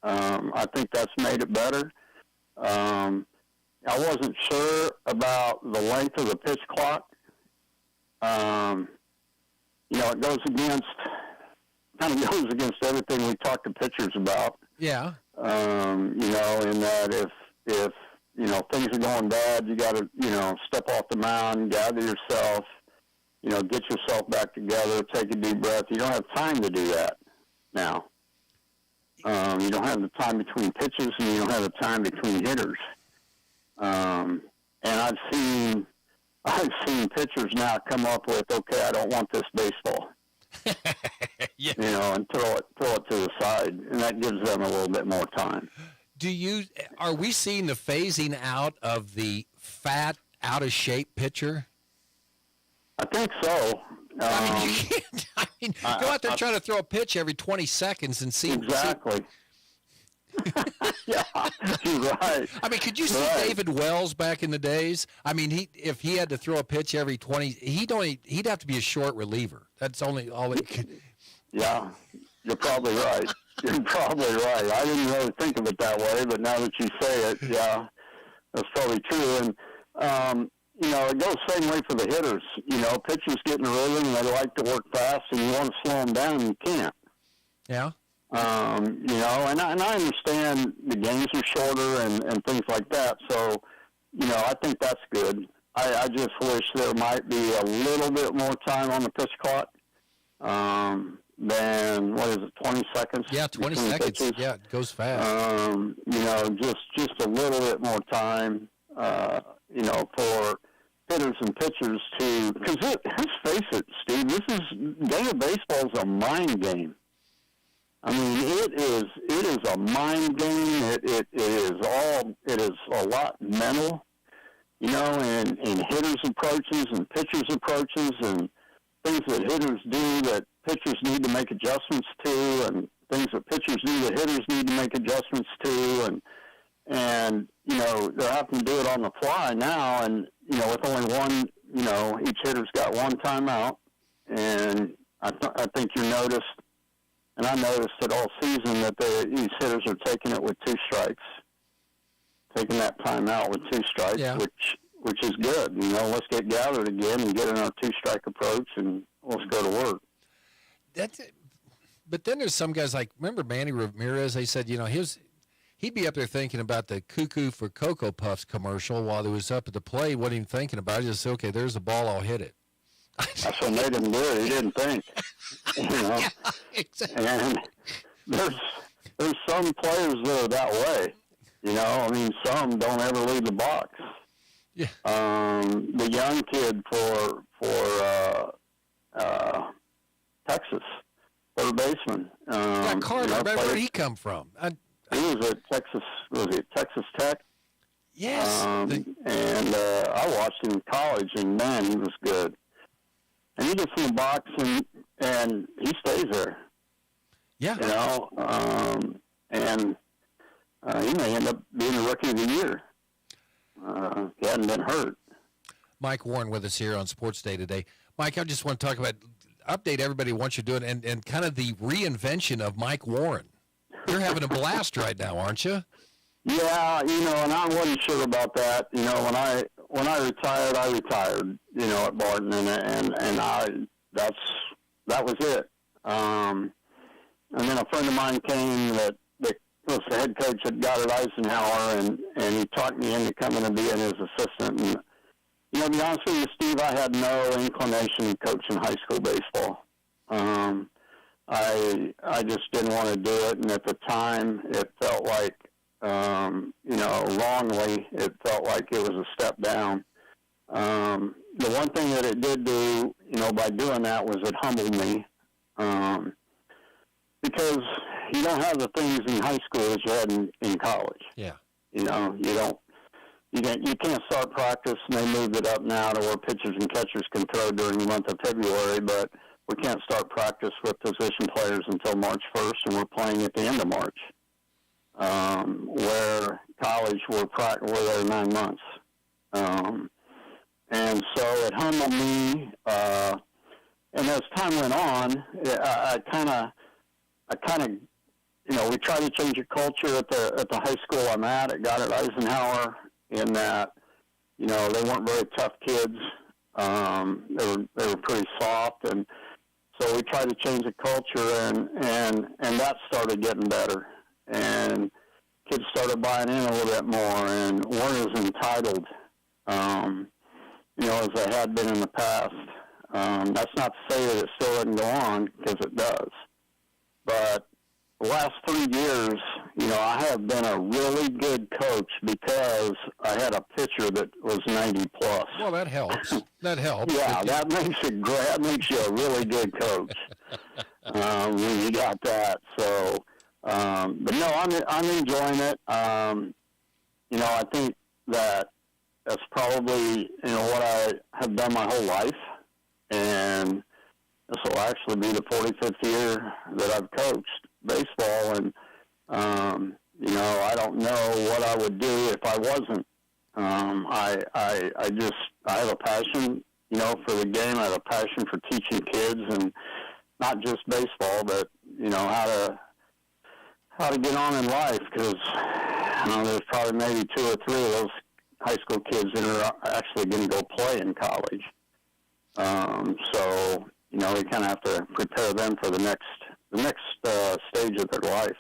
I think that's made it better. I wasn't sure about the length of the pitch clock. You know, it goes against everything we talked to pitchers about. Yeah. You know, in that if you know things are going bad, you got to, you know, step off the mound, gather yourself, you know, get yourself back together, take a deep breath. You don't have time to do that now. You don't have the time between pitches, and you don't have the time between hitters. And I've seen pitchers now come up with, okay, I don't want this baseball. Yeah. You know, and throw it to the side, and that gives them a little bit more time. Are we seeing the phasing out of the fat, out of shape pitcher? I think so. I mean, you can't. Go out there trying to throw a pitch every 20 seconds and see. Exactly. Yeah, you're right. I mean, could you see David Wells back in the days? I mean, if he had to throw a pitch every 20, he'd have to be a short reliever. That's all he could. Yeah, you're probably right. You're probably right. I didn't really think of it that way, but now that you say it, yeah, that's probably true. And you know, it goes the same way for the hitters. You know, pitchers get in a rhythm, and they like to work fast, and you want to slow them down, and you can't. Yeah. You know, and I understand the games are shorter and things like that. So, you know, I think that's good. I just wish there might be a little bit more time on the pitch clock than, 20 seconds? Yeah, 20 seconds. Pitches. Yeah, it goes fast. You know, just a little bit more time, you know, for hitters and pitchers to, because let's face it, Steve, game of baseball is a mind game. I mean, it is a mind game. It is a lot mental, you know, and hitters' approaches and pitchers' approaches and things that hitters do that pitchers need to make adjustments to, and things that pitchers do that hitters need to make adjustments to, and you know, they're having to do it on the fly now, and you know, with only one, you know, each hitter's got one timeout, and I think you noticed. And I noticed it all season that these hitters are taking it with 2 strikes, taking that time out with 2 strikes, yeah. which is good. You know, let's get gathered again and get in our 2-strike approach, and let's go to work. That's it. But then there's some guys like, remember Manny Ramirez? They said, you know, he'd be up there thinking about the Cuckoo for Cocoa Puffs commercial while he was up at the plate. Wasn't even thinking about it. Just, okay, there's the ball, I'll hit it. That's what made him do it. He didn't think. You know? Yeah, exactly. And there's some players that are that way. You know, I mean, some don't ever leave the box. Yeah. The young kid for Texas, third baseman. Carter, you know, where did he come from? He was at Texas. Was it Texas Tech? Yes. And I watched him in college, and man, he was good. And he gets in the box, and he stays there. Yeah. You know, and he may end up being the Rookie of the Year. He hadn't been hurt. Mike Warren with us here on Sports Day today. Mike, I just want to talk about, update everybody what you're doing, and kind of the reinvention of Mike Warren. You're having a blast right now, aren't you? Yeah, and I wasn't sure about that. When I retired, at Barton, and that was it. And then a friend of mine came that was the head coach at Goddard Eisenhower, and he talked me into coming and being his assistant. And to be honest with you, Steve, I had no inclination of coaching high school baseball. I just didn't want to do it, and at the time, it felt like, wrongly, it felt like it was a step down. The one thing that it did do, by doing that, was it humbled me, because you don't have the things in high school as you had in college. Yeah. You can't start practice, and they moved it up now to where pitchers and catchers can throw during the month of February, but we can't start practice with position players until March 1st, and we're playing at the end of March. Where college we're there 9 months. And so it humbled me, and as time went on, I kind of, we tried to change the culture at the high school I'm at Goddard Eisenhower, in that, they weren't very tough kids. They were pretty soft, and so we tried to change the culture, and that started getting better. And kids started buying in a little bit more and weren't as entitled, as they had been in the past. That's not to say that it still doesn't go on, because it does. But the last 3 years, I have been a really good coach because I had a pitcher that was 90 plus. Well, that helps. That helps. Yeah, that makes it great. That makes you a really good coach when you got that. So, but no, I'm enjoying it. I think that that's probably what I have done my whole life, and this will actually be the 45th year that I've coached baseball, and I don't know what I would do if I wasn't. I have a passion, for the game. I have a passion for teaching kids, and not just baseball, but how to get on in life, because there's probably maybe 2 or 3 of those high school kids that are actually going to go play in college. So we kind of have to prepare them for the next stage of their life.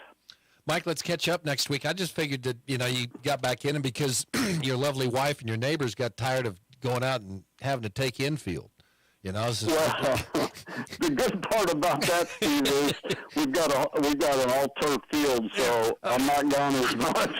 Mike, let's catch up next week. I just figured that, you got back in, and because your lovely wife and your neighbors got tired of going out and having to take infield. Well, the good part about that, Steve, is we've got an all-turf field, so I'm not gone as much.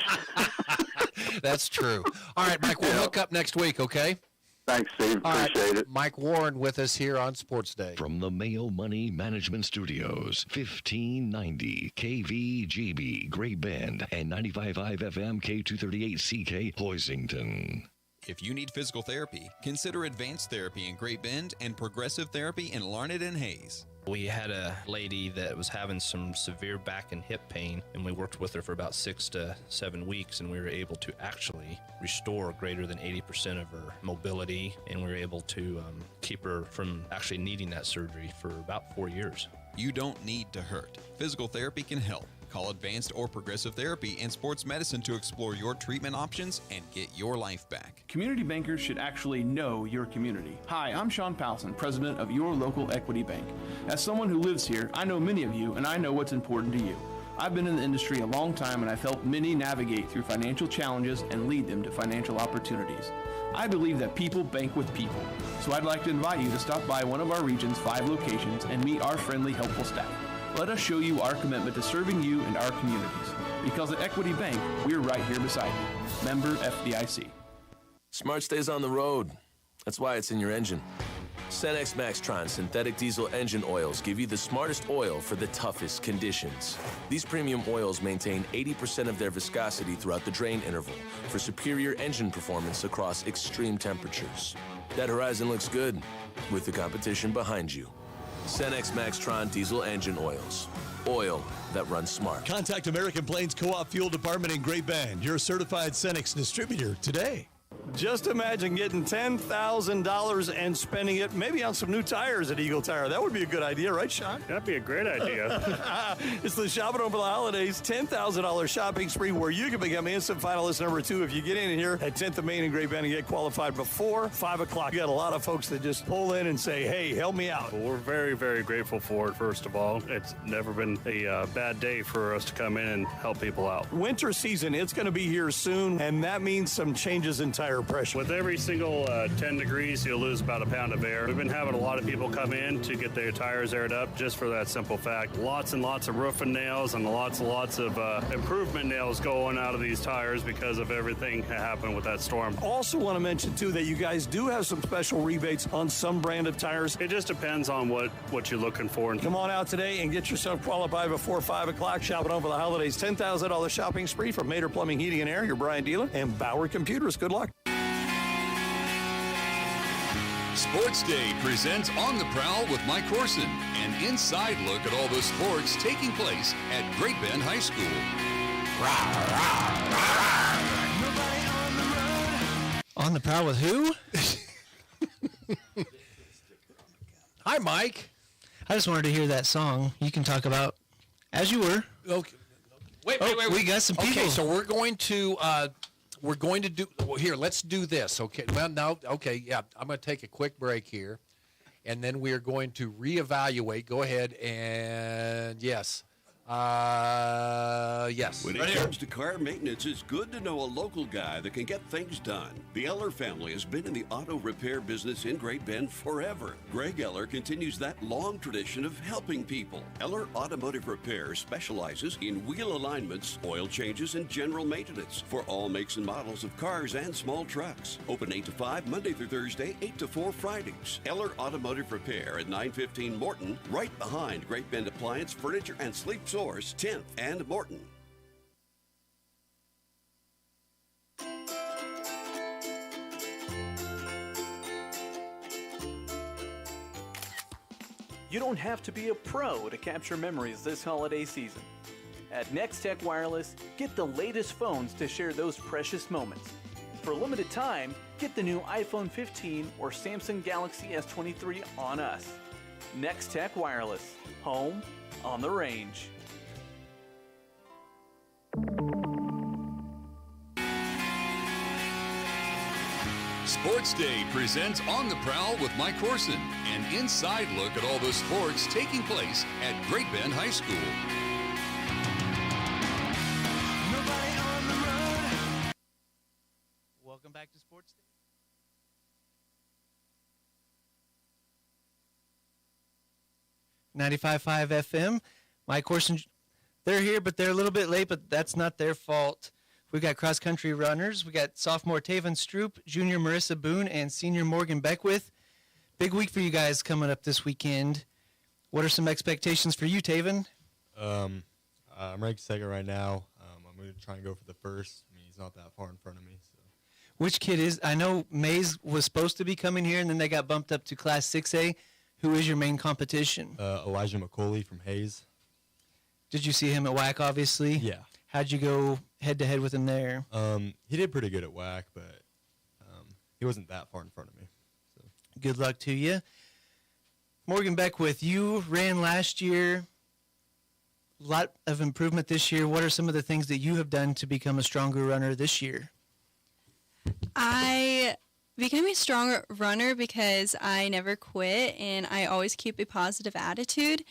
That's true. All right, Mike, we'll hook up next week, okay? Thanks, Steve. Appreciate it. Mike Warren with us here on Sports Day. From the Mayo Money Management Studios, 1590 KVGB, Great Bend, and 95.5 FM K238CK, Hoisington. If you need physical therapy, consider Advanced Therapy in Great Bend and Progressive Therapy in Larned and Hayes. We had a lady that was having some severe back and hip pain, and we worked with her for about 6 to 7 weeks, and we were able to actually restore greater than 80% of her mobility, and we were able to keep her from actually needing that surgery for about 4 years. You don't need to hurt. Physical therapy can help. Call Advanced or Progressive Therapy and Sports Medicine to explore your treatment options and get your life back. Community bankers should actually know your community. Hi, I'm Sean Powelson, president of your local Equity Bank. As someone who lives here, I know many of you, and I know what's important to you. I've been in the industry a long time, and I've helped many navigate through financial challenges and lead them to financial opportunities. I believe that people bank with people, so I'd like to invite you to stop by one of our region's 5 locations and meet our friendly, helpful staff. Let us show you our commitment to serving you and our communities. Because at Equity Bank, we're right here beside you. Member FDIC. Smart stays on the road. That's why it's in your engine. Cenex Maxtron synthetic diesel engine oils give you the smartest oil for the toughest conditions. These premium oils maintain 80% of their viscosity throughout the drain interval for superior engine performance across extreme temperatures. That horizon looks good with the competition behind you. Cenex Maxtron diesel engine oils. Oil that runs smart. Contact American Plains Co-op Fuel Department in Great Bend, your certified Cenex distributor today. Just imagine getting $10,000 and spending it maybe on some new tires at Eagle Tire. That would be a good idea, right, Sean? That'd be a great idea. It's the Shopping Over the Holidays $10,000 shopping spree where you can become instant finalist number 2 if you get in here at 10th of Main and Great Bend and get qualified before 5 o'clock. You got a lot of folks that just pull in and say, hey, help me out. Well, we're very, very grateful for it, first of all. It's never been a bad day for us to come in and help people out. Winter season, it's going to be here soon, and that means some changes in tire pressure. With every single 10 degrees, you'll lose about a pound of air. We've been having a lot of people come in to get their tires aired up just for that simple fact. Lots and lots of roofing nails and lots of improvement nails going out of these tires because of everything that happened with that storm. Also want to mention, too, that you guys do have some special rebates on some brand of tires. It just depends on what you're looking for. Come on out today and get yourself qualified before 5 o'clock. Shopping over the holidays. $10,000 shopping spree from Mater Plumbing, Heating, and Air, your Brian Dealer, and Bauer Computers. Good luck. Sports Day presents On the Prowl with Mike Corson, an inside look at all the sports taking place at Great Bend High School. On the Prowl with who? Hi, Mike. I just wanted to hear that song. You can talk about as you were. Okay. Wait. We got some people. Okay, so we're going to do. Well, here, let's do this. Okay. Well, now, okay, yeah. I'm going to take a quick break here, and then we are going to reevaluate. Go ahead and yes. Yes. When it comes to car maintenance, it's good to know a local guy that can get things done. The Eller family has been in the auto repair business in Great Bend forever. Greg Eller continues that long tradition of helping people. Eller Automotive Repair specializes in wheel alignments, oil changes, and general maintenance for all makes and models of cars and small trucks. Open 8 to 5 Monday through Thursday, 8 to 4 Fridays. Eller Automotive Repair at 915 Morton, right behind Great Bend Appliance, Furniture, and Sleep Source, 10th and Morton. You don't have to be a pro to capture memories this holiday season. At Next-Tech Wireless, get the latest phones to share those precious moments. For a limited time, get the new iPhone 15 or Samsung Galaxy S23 on us. Next-Tech Wireless, home on the range. Sports Day presents On the Prowl with Mike Corson, an inside look at all the sports taking place at Great Bend High School. Welcome back to Sports Day. .95.5 FM. Mike Corson, they're here, but they're a little bit late, but that's not their fault. We've got cross-country runners. We got sophomore Taven Stroop, junior Marissa Boone, and senior Morgan Beckwith. Big week for you guys coming up this weekend. What are some expectations for you, Taven? I'm ranked second right now. I'm going to try and go for the first. I mean, he's not that far in front of me. So. Which kid is? I know Mays was supposed to be coming here, and then they got bumped up to Class 6A. Who is your main competition? Elijah McCauley from Hayes. Did you see him at WAC, obviously? Yeah. How'd you go head-to-head with him there? He did pretty good at WAC, but he wasn't that far in front of me. So. Good luck to you. Morgan Beckwith, you ran last year. A lot of improvement this year. What are some of the things that you have done to become a stronger runner this year? I became a stronger runner because I never quit and I always keep a positive attitude.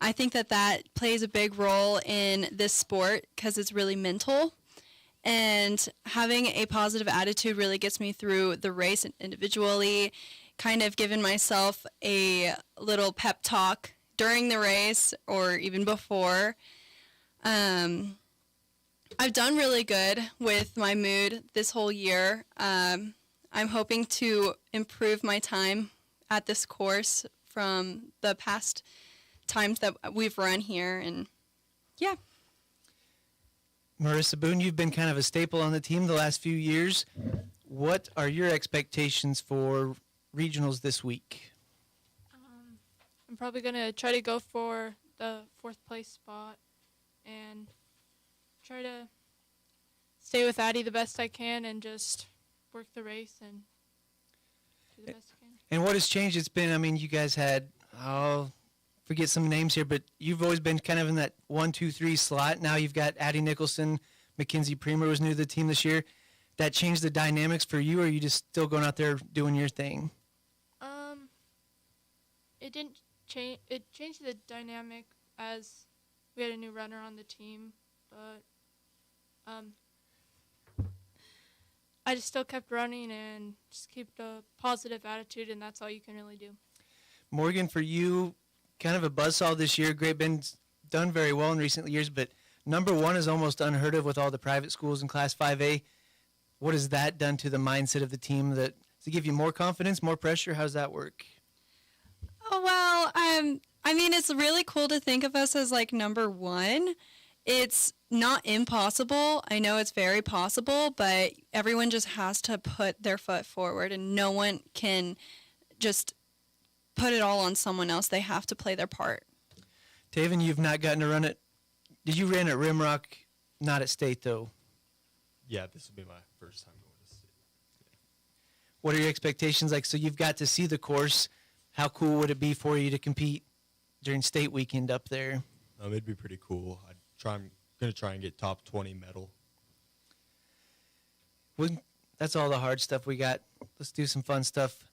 I think that plays a big role in this sport because it's really mental. And having a positive attitude really gets me through the race individually, kind of giving myself a little pep talk during the race or even before. I've done really good with my mood this whole year. I'm hoping to improve my time at this course from the past times that we've run here, and yeah. Marissa Boone, you've been kind of a staple on the team the last few years. What are your expectations for regionals this week? I'm probably going to try to go for the 4th place spot and try to stay with Addie the best I can and just work the race and do the best you can. And what has changed? It's been, I mean, you guys had, I'll forget some names here, but you've always been kind of in that 1, 2, 3 slot. Now you've got Addie Nicholson, Mackenzie Premer was new to the team this year. That changed the dynamics for you, or are you just still going out there doing your thing? It didn't change. It changed the dynamic as we had a new runner on the team, but I just still kept running and just keep the positive attitude, and that's all you can really do. Morgan, for you, kind of a buzzsaw this year. Great Bend's done very well in recent years, but number 1 is almost unheard of with all the private schools in Class 5A. What has that done to the mindset of the team? Does it give you more confidence, more pressure? How does that work? Oh, well, I mean, it's really cool to think of us as like number 1. It's not impossible. I know it's very possible, but everyone just has to put their foot forward, and no one can just put it all on someone else. They have to play their part. Taven, you've not gotten to run it. Did you run at Rimrock? Not at State, though. Yeah, this will be my first time going to State. What are your expectations like? So you've got to see the course. How cool would it be for you to compete during State weekend up there? It'd be pretty cool. I'm going to try and get top 20 medal. Well, that's all the hard stuff we got. Let's do some fun stuff.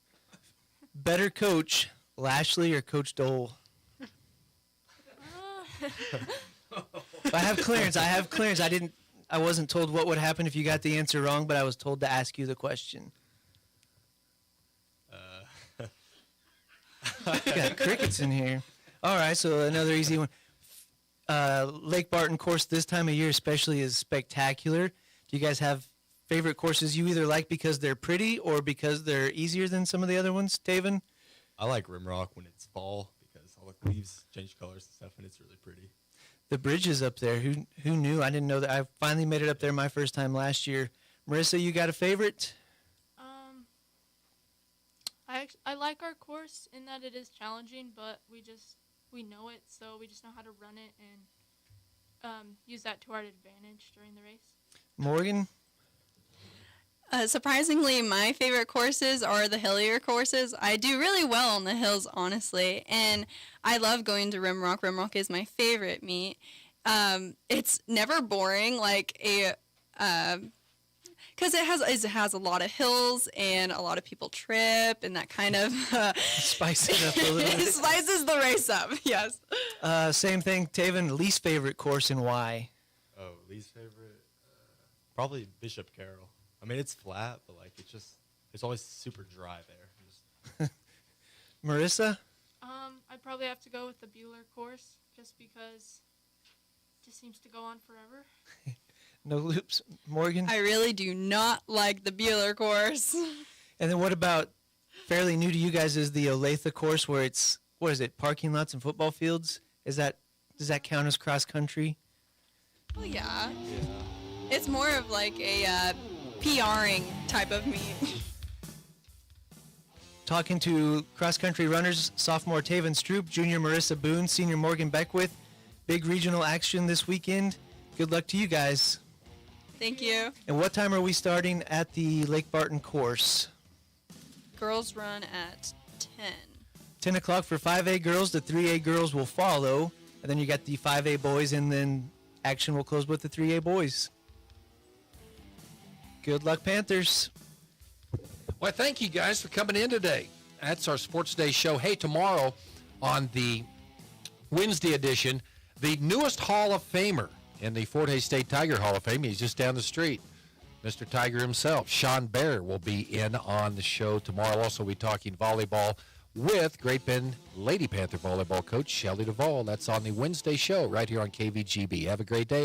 Better coach, Lashley or Coach Dole? I have clearance. I wasn't told what would happen if you got the answer wrong, but I was told to ask you the question. Got crickets in here. All right, so another easy one. Lake Barton course this time of year especially is spectacular. Do you guys have favorite courses you either like because they're pretty or because they're easier than some of the other ones, Taven? I like Rimrock when it's fall because all the leaves change colors and stuff, and it's really pretty. The bridges up there, who knew? I didn't know that. I finally made it up there my first time last year. Marissa, you got a favorite? I like our course in that it is challenging, but we know it, so we just know how to run it and use that to our advantage during the race. Morgan? Surprisingly, my favorite courses are the hillier courses. I do really well on the hills, honestly, and I love going to Rimrock. Rimrock is my favorite meet. It's never boring, like because it has a lot of hills and a lot of people trip, and that kind of spice it up a little bit. Spices the race up. Yes. Same thing, Taven. Least favorite course and why? Oh, least favorite, probably Bishop Carroll. I mean, it's flat, but like it's always super dry there. Marissa? I'd probably have to go with the Bueller course just because it just seems to go on forever. No loops. Morgan? I really do not like the Bueller course. And then what about, fairly new to you guys, is the Olathe course where it's, what is it, parking lots and football fields? Does that count as cross country? Well, yeah. It's more of like a PRing type of meet. Talking to cross-country runners, sophomore Taven Stroop, junior Marissa Boone, senior Morgan Beckwith. Big regional action this weekend. Good luck to you guys. Thank you. And what time are we starting at the Lake Barton course? Girls run at 10. 10 o'clock for 5A girls. The 3A girls will follow. And then you got the 5A boys, and then action will close with the 3A boys. Good luck, Panthers. Well, thank you guys for coming in today. That's our Sports Day show. Hey, tomorrow on the Wednesday edition, the newest Hall of Famer in the Fort Hays State Tiger Hall of Fame. He's just down the street. Mr. Tiger himself, Sean Bear, will be in on the show tomorrow. Also, we'll be talking volleyball with Great Bend Lady Panther volleyball coach Shelly Duvall. That's on the Wednesday show right here on KVGB. Have a great day.